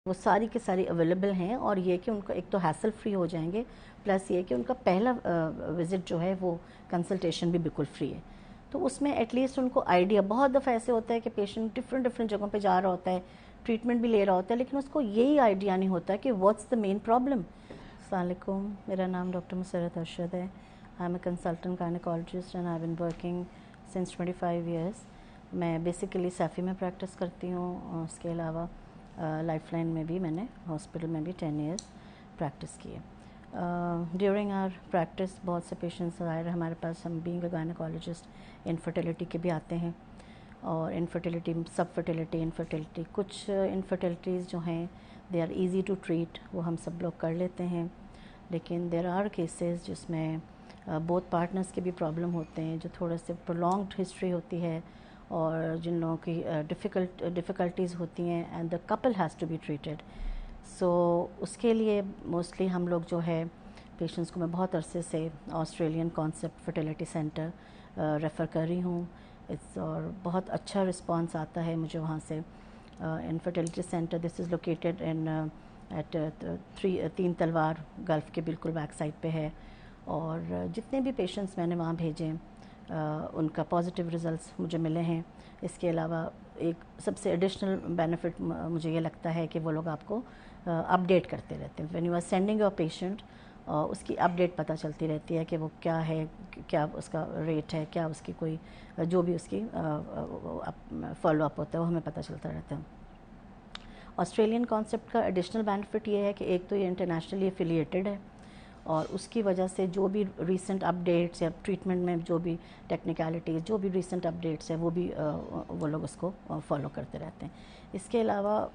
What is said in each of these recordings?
وہ ساری کے ساری اویلیبل ہیں، اور یہ کہ ان کو ایک تو ہیسل فری ہو جائیں گے، پلس یہ کہ ان کا پہلا وزٹ جو ہے وہ کنسلٹیشن بھی بالکل فری ہے. تو اس میں ایٹ لیسٹ ان کو آئیڈیا، بہت دفعہ ایسے ہوتا ہے کہ پیشنٹ ڈفرینٹ جگہوں پہ جا رہا ہوتا ہے، ٹریٹمنٹ بھی لے رہا ہوتا ہے، لیکن اس کو یہی آئیڈیا نہیں ہوتا کہ واٹس دا مین پرابلم. السلام علیکم، میرا نام ڈاکٹر مسرت ارشد ہے. I am a consultant gynaecologist and I been working since 25 years. میں بیسیکلی سیفی میں پریکٹس کرتی ہوں، اس کے علاوہ لائف لائن میں بھی میں نے ہاسپٹل میں بھی 10 ایئرس پریکٹس کی ہے. ڈیورنگ آر پریکٹس بہت سے پیشنٹس ظاہر ہے ہمارے پاس، ہم بینگ اے گائنیکالوجسٹ انفرٹیلیٹی کے بھی آتے ہیں، اور انفرٹیلیٹی، سب فرٹیلیٹی، انفرٹیلیٹی، کچھ انفرٹیلیٹیز جو ہیں they are easy to treat, وہ ہم سب لوگ کر لیتے ہیں. لیکن دیر آر کیسز جس میں بوتھ پارٹنرس کے بھی پرابلم ہوتے ہیں، جو تھوڑے سے پرولونگڈ ہسٹری ہوتی ہے، اور جن لوگوں کی ڈفیکلٹیز ہوتی ہیں، and the couple has to be treated. So اس کے لیے موسٹلی ہم لوگ جو ہے پیشنٹس کو میں بہت عرصے سے Australian concept fertility centre refer کر رہی ہوں. اور بہت اچھا رسپانس آتا ہے مجھے وہاں سے. Infertility centre this is located in at 3 Talwar golf کے بالکل بیک سائڈ پہ ہے. اور جتنے بھی پیشنٹس میں نے وہاں بھیجے ان کا پازیٹیو ریزلٹس مجھے ملے ہیں. اس کے علاوہ ایک سب سے ایڈیشنل بینیفٹ مجھے یہ لگتا ہے کہ وہ لوگ آپ کو اپڈیٹ کرتے رہتے ہیں. When you are sending your patient, اس کی اپڈیٹ پتہ چلتی رہتی ہے کہ وہ کیا ہے، کیا اس کا ریٹ ہے، کیا اس کی کوئی جو بھی اس کی فالو اپ ہوتا ہے وہ ہمیں پتہ چلتا رہتا ہے. آسٹریلین کانسیپٹ کا ایڈیشنل بینیفٹ یہ ہے کہ ایک تو یہ انٹرنیشنلی افیلیٹڈ ہے، اور اس کی وجہ سے جو بھی ریسنٹ اپڈیٹس یا ٹریٹمنٹ میں جو بھی ٹیکنیکلٹیز، جو بھی ریسنٹ اپڈیٹس ہیں، وہ بھی وہ لوگ اس کو فالو کرتے رہتے ہیں. اس کے علاوہ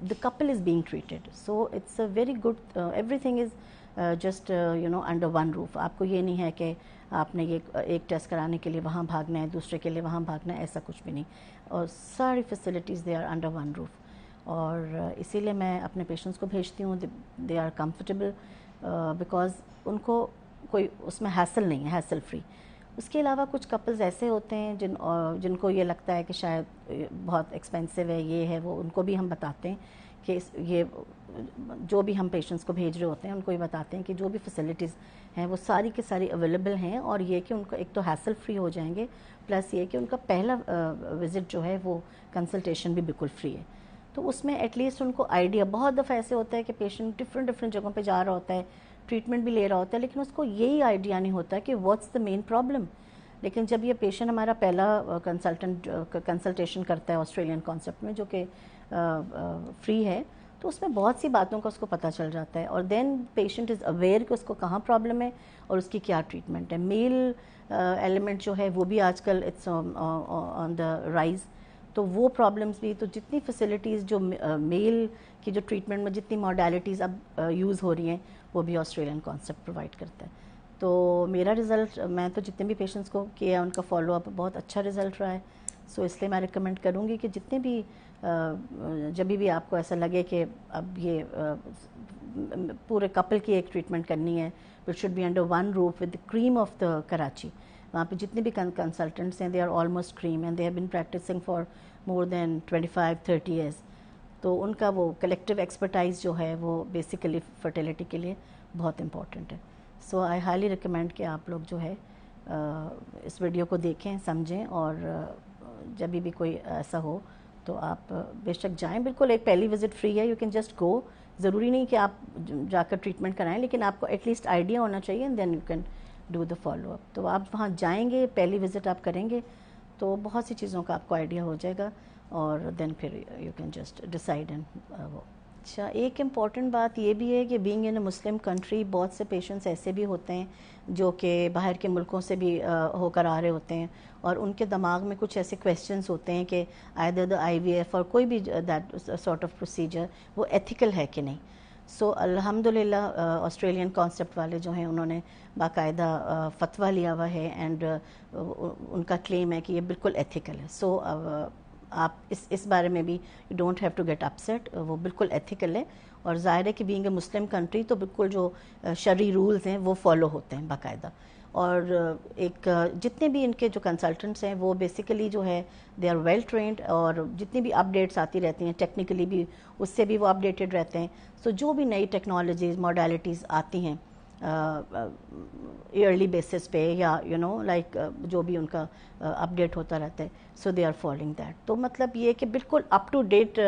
the couple is being treated, so it's a very good, everything is just under one roof. آپ کو یہ نہیں ہے کہ آپ نے یہ ایک ٹیسٹ کرانے کے لیے وہاں بھاگنا ہے، دوسرے کے لیے وہاں بھاگنا ہے، ایسا کچھ بھی نہیں. اور ساری facilities they are under one roof. اور اسی لیے میں اپنے پیشنٹس کو بھیجتی ہوں، دے آر کمفرٹیبل بیکاز ان کو کوئی اس میں ہیسل نہیں ہے، ہیسل فری. اس کے علاوہ کچھ کپلز ایسے ہوتے ہیں جن کو یہ لگتا ہے کہ شاید بہت ایکسپینسو ہے، یہ ہے وہ، ان کو بھی ہم بتاتے ہیں کہ یہ جو بھی ہم پیشنٹس کو بھیج رہے ہوتے ہیں ان کو یہ بتاتے ہیں کہ جو بھی فیسلٹیز ہیں وہ ساری کے ساری اویلیبل ہیں، اور یہ کہ ان کو ایک تو ہیسل فری ہو جائیں گے، پلس یہ کہ ان کا پہلا وزٹ جو ہے وہ کنسلٹیشن بھی بالکل فری ہے. تو اس میں ایٹ لیسٹ ان کو آئیڈیا، بہت دفعہ ایسے ہوتا ہے کہ پیشنٹ ڈفرینٹ جگہوں پہ جا رہا ہوتا ہے، ٹریٹمنٹ بھی لے رہا ہوتا ہے، لیکن اس کو یہی آئیڈیا نہیں ہوتا کہ واٹس دا مین پرابلم. لیکن جب یہ پیشنٹ ہمارا پہلا کنسلٹیشن کرتا ہے آسٹریلین کانسیپٹ میں، جو کہ فری ہے، تو اس میں بہت سی باتوں کا اس کو پتہ چل جاتا ہے. اور دین پیشنٹ از اویئر کہ اس کو کہاں پرابلم ہے اور اس کی کیا ٹریٹمنٹ ہے. میل ایلیمنٹ جو ہے وہ بھی آج کل اٹس آن دا رائز. تو وہ پرابلمس بھی، تو جتنی فیسلٹیز جو میل کی جو ٹریٹمنٹ میں جتنی ماڈیلٹیز اب یوز ہو رہی ہیں، وہ بھی آسٹریلین کانسیپٹ پرووائڈ کرتا ہے. تو میرا رزلٹ، میں تو جتنے بھی پیشنٹس کو کیا ان کا فالو اپ بہت اچھا رزلٹ رہا ہے. سو اس لیے میں ریکمینڈ کروں گی کہ جتنے بھی جب بھی آپ کو ایسا لگے کہ اب یہ پورے کپل کی ایک ٹریٹمنٹ کرنی ہے، it should be under one roof with cream of the Karachi. وہاں پہ جتنے بھی کنسلٹنٹس ہیں they are almost cream, and they have been practising for more than 25-30 years. تو ان کا وہ کلیکٹیو ایکسپرٹائز جو ہے وہ بیسیکلی فرٹیلیٹی کے لیے بہت امپورٹنٹ ہے. سو آئی ہائیلی ریکمینڈ کہ آپ لوگ جو ہے اس ویڈیو کو دیکھیں، سمجھیں، اور جب بھی کوئی ایسا ہو تو آپ بے شک جائیں. بالکل ایک پہلی وزٹ فری ہے، یو کین جسٹ گو. ضروری نہیں کہ آپ جا کر ٹریٹمنٹ کرائیں، لیکن آپ کو ایٹ لیسٹ آئیڈیا ہونا چاہیے، and then you can do the follow up. تو آپ وہاں جائیں گے، پہلی وزٹ آپ کریں گے تو بہت سی چیزوں کا آپ کو آئیڈیا ہو جائے گا، اور دین پھر you can just decide. And وہ اچھا، ایک امپورٹنٹ بات یہ بھی ہے کہ being in a Muslim country بہت سے پیشنٹس ایسے بھی ہوتے ہیں جو کہ باہر کے ملکوں سے بھی ہو کر آ رہے ہوتے ہیں، اور ان کے دماغ میں کچھ ایسے کویسچنس ہوتے ہیں کہ آئدر دا آئی وی ایف اور کوئی بھی دیٹ سارٹ آف پروسیجر وہ ایتھیکل ہے کہ نہیں. سو الحمدللہ آسٹریلین کانسیپٹ والے جو ہیں انہوں نے باقاعدہ فتویٰ لیا ہوا ہے، اینڈ ان کا کلیم ہے کہ یہ بالکل ایتھیکل ہے. سو آپ اس بارے میں بھی you don't have to get upset, وہ بالکل ایتھیکل ہے، اور ظاہر ہے کہ بینگ اے مسلم کنٹری تو بالکل جو شرعی رولز ہیں وہ فالو ہوتے ہیں باقاعدہ. اور ایک جتنے بھی ان کے جو کنسلٹنٹس ہیں وہ بیسیکلی جو ہے دے آر ویل ٹرینڈ، اور جتنی بھی اپڈیٹس آتی رہتی ہیں ٹیکنیکلی بھی اس سے بھی وہ اپڈیٹڈ رہتے ہیں. سو جو بھی نئی ٹیکنالوجیز موڈیلٹیز آتی ہیں ایئرلی بیسس پہ یا لائک جو بھی ان کا اپڈیٹ ہوتا رہتا ہے، سو دے آر فالوئنگ دیٹ. تو مطلب یہ کہ بالکل اپ ٹو ڈیٹ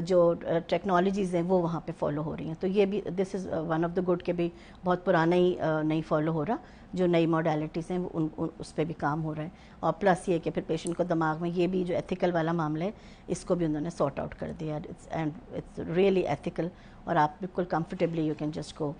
جو ٹیکنالوجیز ہیں وہ وہاں پہ فالو ہو رہی ہیں. تو یہ بھی this is one of the good کہ بھی بہت پرانا ہی نہیں فالو ہو رہا، جو نئی موڈیلٹیز ہیں اس پہ بھی کام ہو رہا ہے. اور پلس یہ کہ پھر پیشنٹ کو دماغ میں یہ بھی جو ایتھیکل والا معاملہ ہے اس کو بھی انہوں نے سارٹ آؤٹ کر دیا، اینڈ اٹس ریئلی ایتھیکل، اور آپ بالکل comfortably you can just go.